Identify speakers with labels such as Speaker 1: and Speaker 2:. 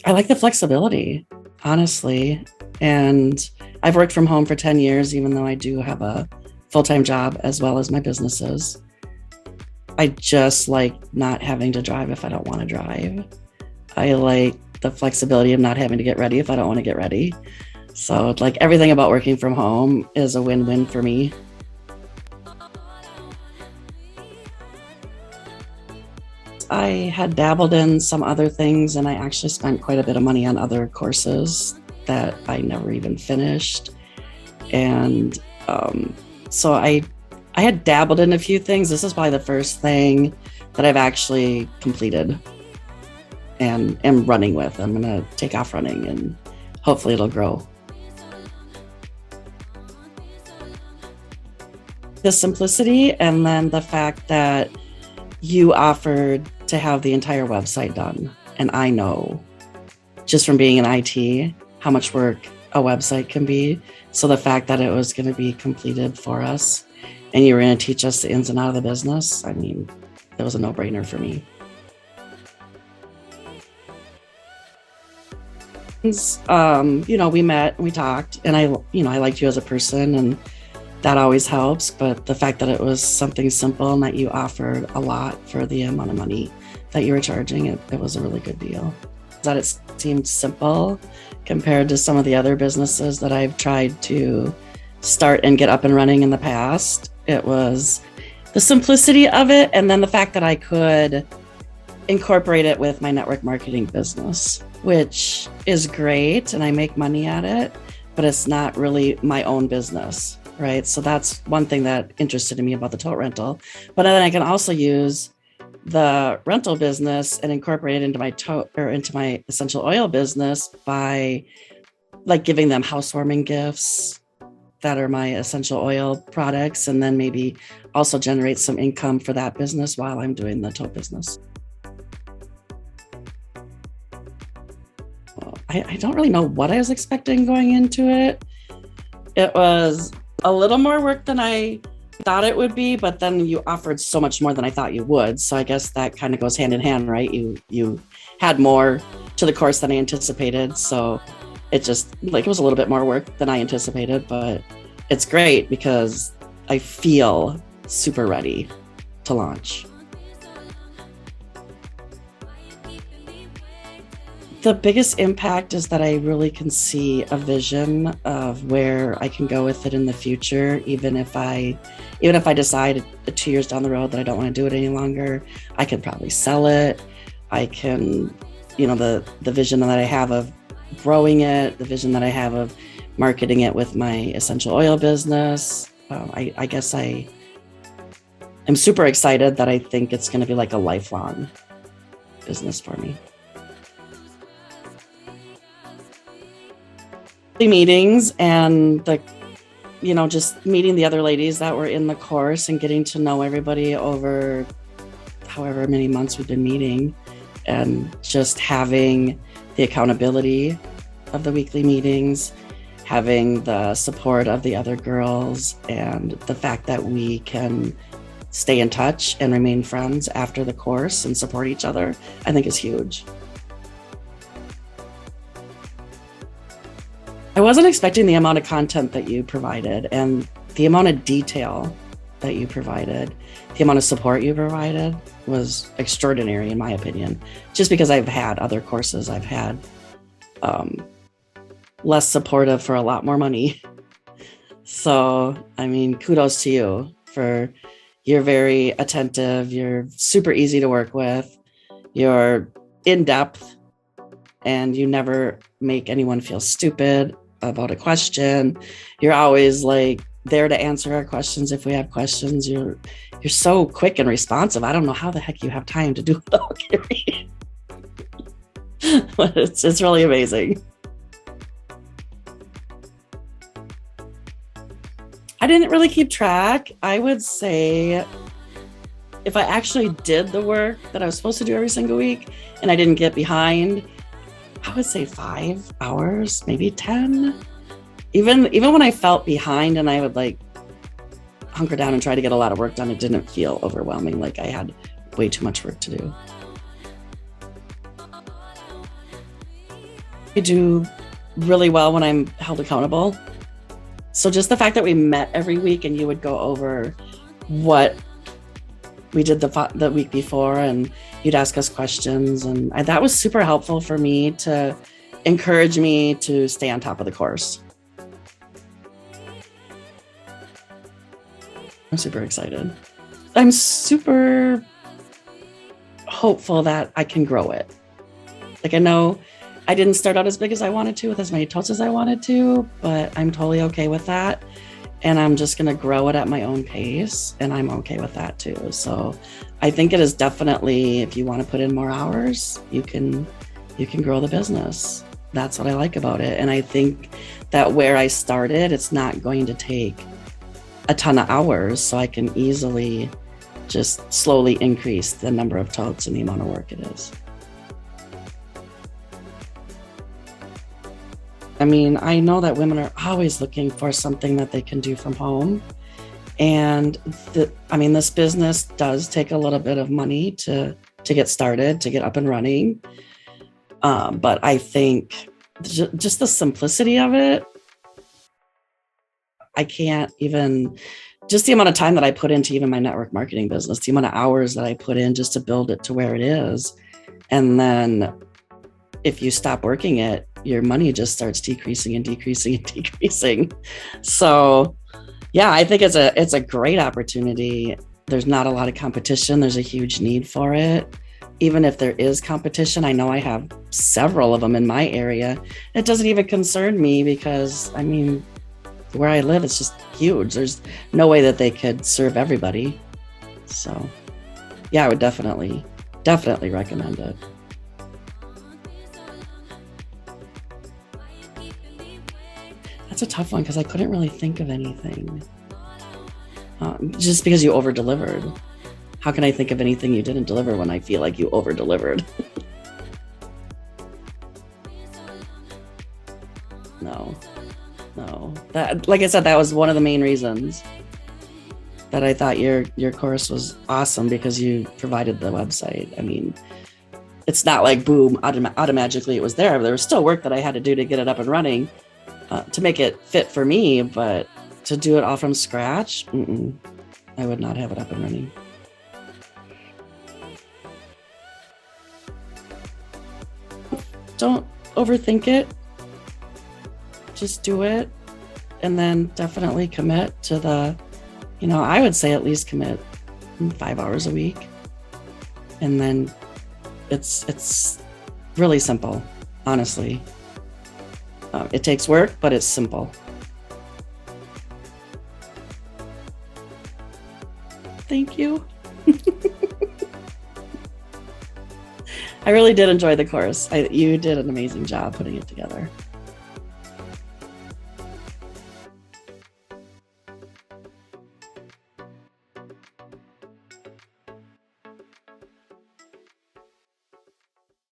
Speaker 1: I like the flexibility, honestly. And I've worked from home for 10 years, even though I do have a full-time job as well as my businesses. I just like not having to drive if I don't want to drive. I like the flexibility of not having to get ready if I don't want to get ready. So like everything about working from home is a win-win for me. I had dabbled in some other things, and I actually spent quite a bit of money on other courses that I never even finished. And so I had dabbled in a few things. This is probably the first thing that I've actually completed and am running with. I'm going to take off running and hopefully it'll grow. The simplicity, and then the fact that you offered to have the entire website done. And I know just from being in IT how much work a website can be. So the fact that it was going to be completed for us and you were going to teach us the ins and outs of the business, I mean, it was a no-brainer for me. We met and we talked, and I liked you as a person, and that always helps. But the fact that it was something simple and that you offered a lot for the amount of money that you were charging, it was a really good deal. That it seemed simple compared to some of the other businesses that I've tried to start and get up and running in the past. It was the simplicity of it, and then the fact that I could incorporate it with my network marketing business, which is great, and I make money at it, but it's not really my own business, right? So that's one thing that interested me about the tote rental. But then I can also use the rental business and incorporate it into my essential oil business by like giving them housewarming gifts that are my essential oil products, and then maybe also generate some income for that business while I'm doing the tote business. I don't really know what I was expecting going into it. It was a little more work than I thought it would be, but then you offered so much more than I thought you would. So I guess that kind of goes hand in hand, right? You had more to the course than I anticipated. So it just it was a little bit more work than I anticipated, but it's great because I feel super ready to launch. The biggest impact is that I really can see a vision of where I can go with it in the future. Even if I decide 2 years down the road that I don't want to do it any longer, I can probably sell it. I can, the vision that I have of growing it, the vision that I have of marketing it with my essential oil business. I guess I'm super excited that I think it's going to be like a lifelong business for me. Meetings and just meeting the other ladies that were in the course and getting to know everybody over however many months we've been meeting, and just having the accountability of the weekly meetings, having the support of the other girls, and the fact that we can stay in touch and remain friends after the course and support each other, I think is huge. I wasn't expecting the amount of content that you provided and the amount of detail that you provided. The amount of support you provided was extraordinary, in my opinion, just because I've had other courses I've had less supportive for a lot more money. So, kudos to you you're very attentive. You're super easy to work with. You're in depth, and you never make anyone feel stupid about a question. You're always there to answer our questions if we have questions. You're so quick and responsive. I don't know how the heck you have time to do it all, Carrie. But it's really amazing. I didn't really keep track. I would say if I actually did the work that I was supposed to do every single week and I didn't get behind, I would say 5 hours, maybe 10. Even when I felt behind and I would hunker down and try to get a lot of work done, it didn't feel overwhelming, like I had way too much work to do. I do really well when I'm held accountable. So just the fact that we met every week and you would go over what we did the week before, and you'd ask us questions, and that was super helpful for me to encourage me to stay on top of the course. I'm super excited. I'm super hopeful that I can grow it. Like, I know I didn't start out as big as I wanted to with as many totes as I wanted to, but I'm totally okay with that. And I'm just going to grow it at my own pace. And I'm okay with that too. So I think it is definitely, if you want to put in more hours, you can grow the business. That's what I like about it. And I think that where I started, it's not going to take a ton of hours. So I can easily just slowly increase the number of totes and the amount of work it is. I mean, I know that women are always looking for something that they can do from home. And this business does take a little bit of money to get started, to get up and running. But I think just the simplicity of it, I can't even, just the amount of time that I put into even my network marketing business, the amount of hours that I put in just to build it to where it is. And then if you stop working it, your money just starts decreasing and decreasing and decreasing. So yeah, I think it's a great opportunity. There's not a lot of competition. There's a huge need for it. Even if there is competition, I know I have several of them in my area. It doesn't even concern me because, I mean, where I live, it's just huge. There's no way that they could serve everybody. So yeah, I would definitely recommend it. That's a tough one because I couldn't really think of anything. Just because you over-delivered. How can I think of anything you didn't deliver when I feel like you over-delivered? No. That, like I said, that was one of the main reasons that I thought your course was awesome, because you provided the website. I mean, it's not like boom, automatically it was there. There was still work that I had to do to get it up and running, to make it fit for me, but to do it all from scratch, I would not have it up and running. Don't overthink it. Just do it, and then definitely commit to I would say at least commit 5 hours a week. And then it's really simple, honestly. It takes work, but it's simple. Thank you. I really did enjoy the course. You did an amazing job putting it together.